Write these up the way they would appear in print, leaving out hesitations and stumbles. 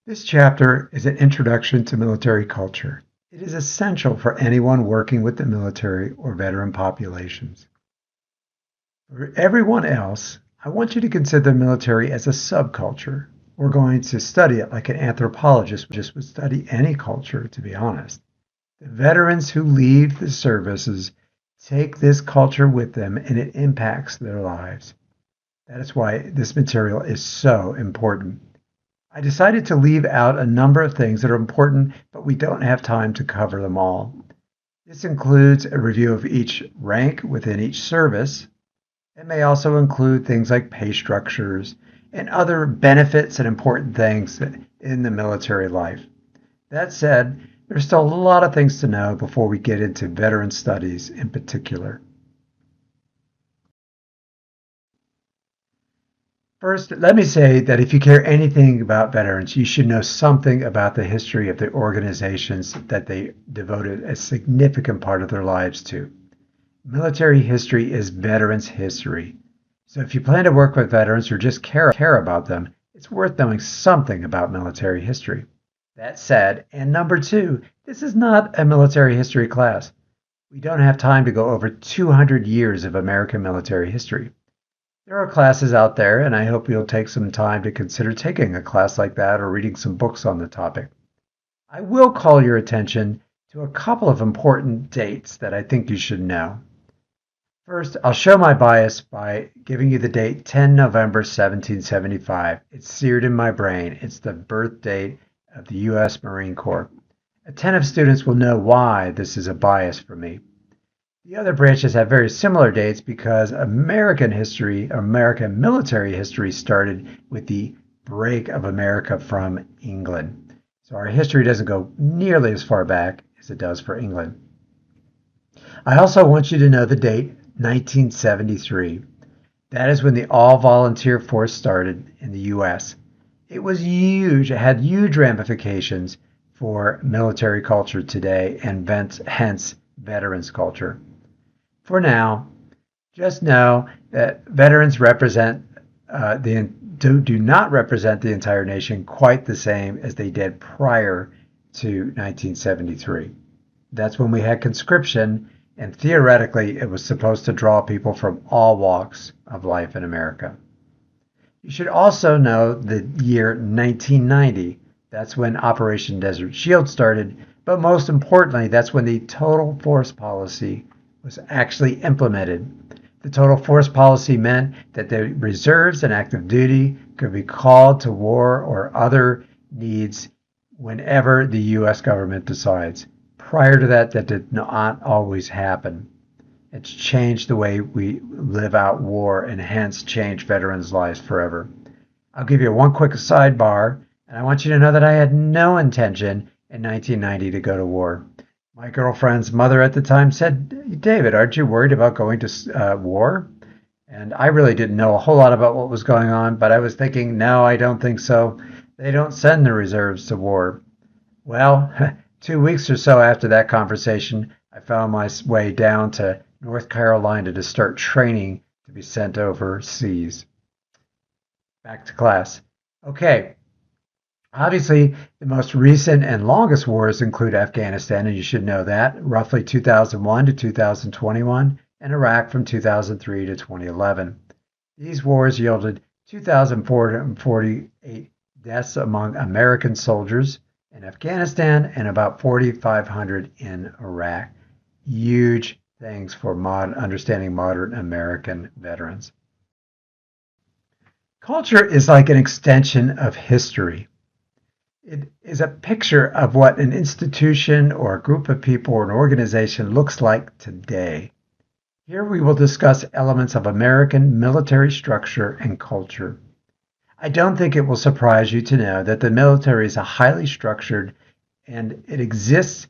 This chapter is an introduction to military culture. It is essential for anyone working with the military or veteran populations. For everyone else, I want you to consider the military as a subculture. We're going to study it like an anthropologist would study any culture, to be honest. The veterans who leave the services take this culture with them and it impacts their lives. That is why this material is so important. I decided to leave out a number of things that are important, but we don't have time to cover them all. This includes a review of each rank within each service. It may also include things like pay structures and other benefits and important things in the military life. That said, there's still a lot of things to know before we get into veteran studies in particular. First, let me say that if you care anything about veterans, you should know something about the history of the organizations that they devoted a significant part of their lives to. Military history is veterans' history. So if you plan to work with veterans or just care about them, it's worth knowing something about military history. That said, and number two, this is not a military history class. We don't have time to go over 200 years of American military history. There are classes out there, and I hope you'll take some time to consider taking a class like that or reading some books on the topic. I will call your attention to a couple of important dates that I think you should know. First, I'll show my bias by giving you the date 10 November 1775. It's seared in my brain. It's the birth date of the U.S. Marine Corps. Attentive students will know why this is a bias for me. The other branches have very similar dates because American history, American military history started with the break of America from England. So our history doesn't go nearly as far back as it does for England. I also want you to know the date 1973. That is when the all-volunteer force started in the U.S. It was huge. It had huge ramifications for military culture today and hence veterans culture. For now, just know that veterans do not represent the entire nation quite the same as they did prior to 1973. That's when we had conscription, and theoretically it was supposed to draw people from all walks of life in America. You should also know the year 1990. That's when Operation Desert Shield started, but most importantly, that's when the total force policy was actually implemented. The total force policy meant that the reserves and active duty could be called to war or other needs whenever the U.S. government decides. Prior to that, that did not always happen. It's changed the way we live out war and hence changed veterans' lives forever. I'll give you one quick sidebar, and I want you to know that I had no intention in 1990 to go to war. My girlfriend's mother at the time said, David, aren't you worried about going to war? And I really didn't know a whole lot about what was going on, but I was thinking, no, I don't think so. They don't send the reserves to war. Well, 2 weeks or so after that conversation, I found my way down to North Carolina to start training to be sent overseas. Back to class. Okay, obviously, the most recent and longest wars include Afghanistan, and you should know that, roughly 2001 to 2021, and Iraq from 2003 to 2011. These wars yielded 2,448 deaths among American soldiers in Afghanistan and about 4,500 in Iraq. Huge things for understanding modern American veterans. Culture is like an extension of history. It is a picture of what an institution or a group of people or an organization looks like today. Here we will discuss elements of American military structure and culture. I don't think it will surprise you to know that the military is a highly structured and it exists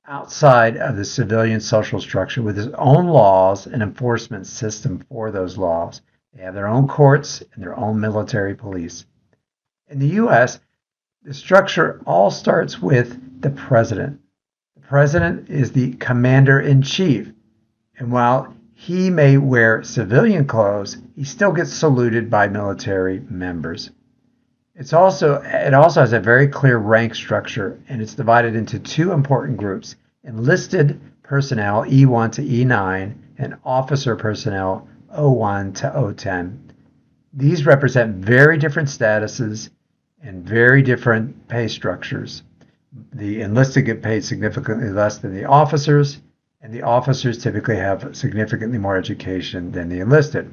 outside of the civilian social structure with its own laws and enforcement system for those laws. They have their own courts and their own military police. In the U.S., the structure all starts with the president. The president is the commander in chief, and while he may wear civilian clothes, he still gets saluted by military members. It also has a very clear rank structure, and it's divided into two important groups: enlisted personnel E1 to E9 and officer personnel O1 to O10. These represent very different statuses and very different pay structures. The enlisted get paid significantly less than the officers, and the officers typically have significantly more education than the enlisted.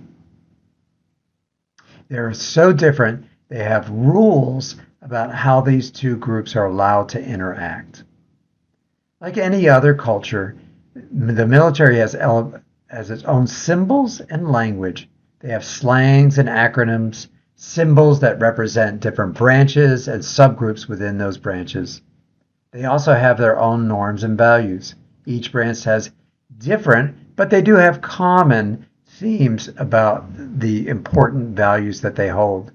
They're so different, they have rules about how these two groups are allowed to interact. Like any other culture, the military has its own symbols and language. They have slangs and acronyms, symbols that represent different branches and subgroups within those branches. They also have their own norms and values. Each branch has different, but they do have common themes about the important values that they hold.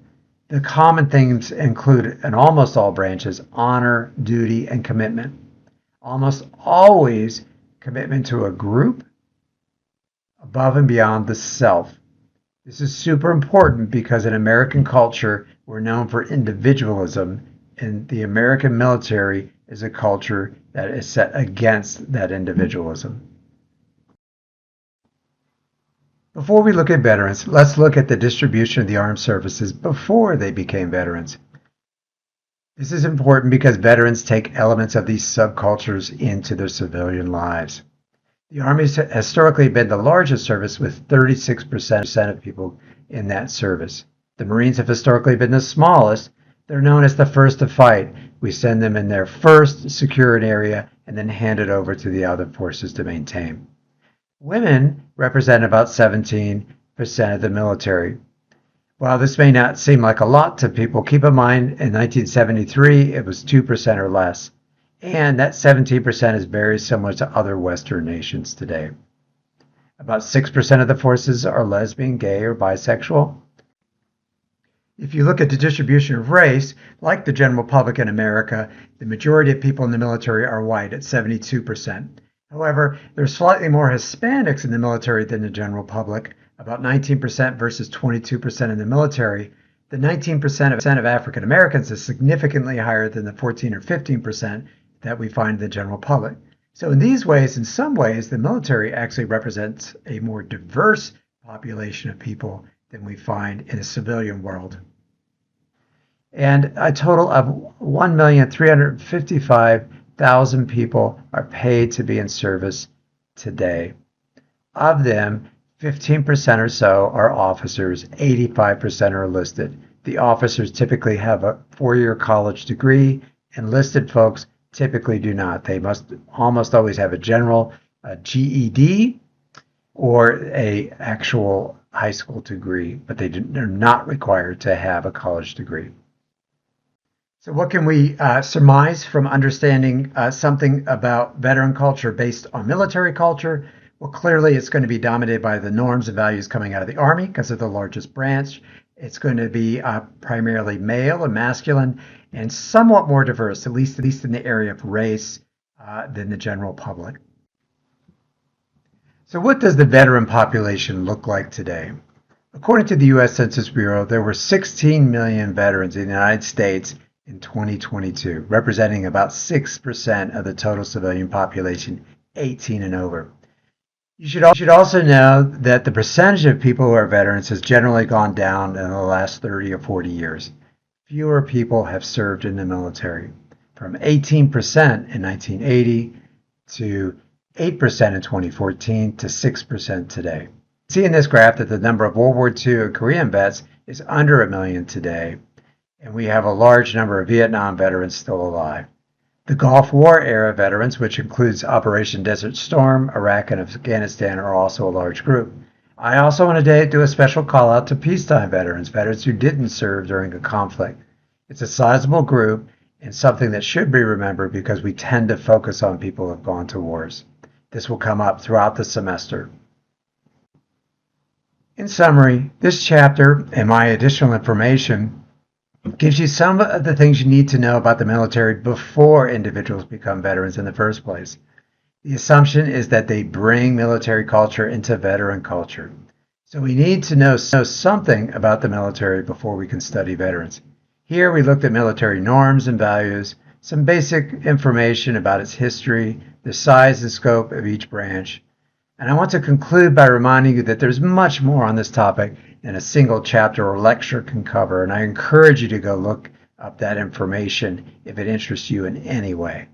The common themes include, in almost all branches, honor, duty, and commitment. Almost always commitment to a group above and beyond the self. This is super important because in American culture, we're known for individualism, and the American military is a culture that is set against that individualism. Before we look at veterans, let's look at the distribution of the armed services before they became veterans. This is important because veterans take elements of these subcultures into their civilian lives. The Army has historically been the largest service with 36% of people in that service. The Marines have historically been the smallest. They're known as the first to fight. We send them in there first, secure an area, and then hand it over to the other forces to maintain. Women represent about 17% of the military. While this may not seem like a lot to people, keep in mind in 1973 it was 2% or less. And that 17% is very similar to other Western nations today. About 6% of the forces are lesbian, gay, or bisexual. If you look at the distribution of race, like the general public in America, the majority of people in the military are white at 72%. However, there's slightly more Hispanics in the military than the general public, about 19% versus 22% in the military. The 19% of African Americans is significantly higher than the 14 or 15% that we find in the general public. So in these ways, in some ways, the military actually represents a more diverse population of people than we find in the civilian world. And a total of 1,355,000 people are paid to be in service today. Of them, 15% or so are officers, 85% are enlisted. The officers typically have a 4-year college degree. Enlisted folks typically do not. They must almost always have a GED, or a actual high school degree, but they're not required to have a college degree. So what can we surmise from understanding something about veteran culture based on military culture? Well, clearly it's going to be dominated by the norms and values coming out of the Army because of the largest branch. It's going to be primarily male and masculine and somewhat more diverse, at least in the area of race, than the general public. So what does the veteran population look like today? According to the U.S. Census Bureau, there were 16 million veterans in the United States in 2022, representing about 6% of the total civilian population 18 and over. You should also know that the percentage of people who are veterans has generally gone down in the last 30 or 40 years. Fewer people have served in the military, from 18% in 1980 to 8% in 2014 to 6% today. See in this graph that the number of World War II and Korean vets is under 1 million today, and we have a large number of Vietnam veterans still alive. The Gulf War era veterans, which includes Operation Desert Storm, Iraq, and Afghanistan, are also a large group. I also want to do a special call out to peacetime veterans who didn't serve during a conflict. It's a sizable group and something that should be remembered because we tend to focus on people who have gone to wars. This will come up throughout the semester. In summary, this chapter and my additional information gives you some of the things you need to know about the military before individuals become veterans in the first place. The assumption is that they bring military culture into veteran culture. So we need to know something about the military before we can study veterans. Here we looked at military norms and values, some basic information about its history, the size and scope of each branch. And I want to conclude by reminding you that there's much more on this topic than a single chapter or lecture can cover, and I encourage you to go look up that information if it interests you in any way.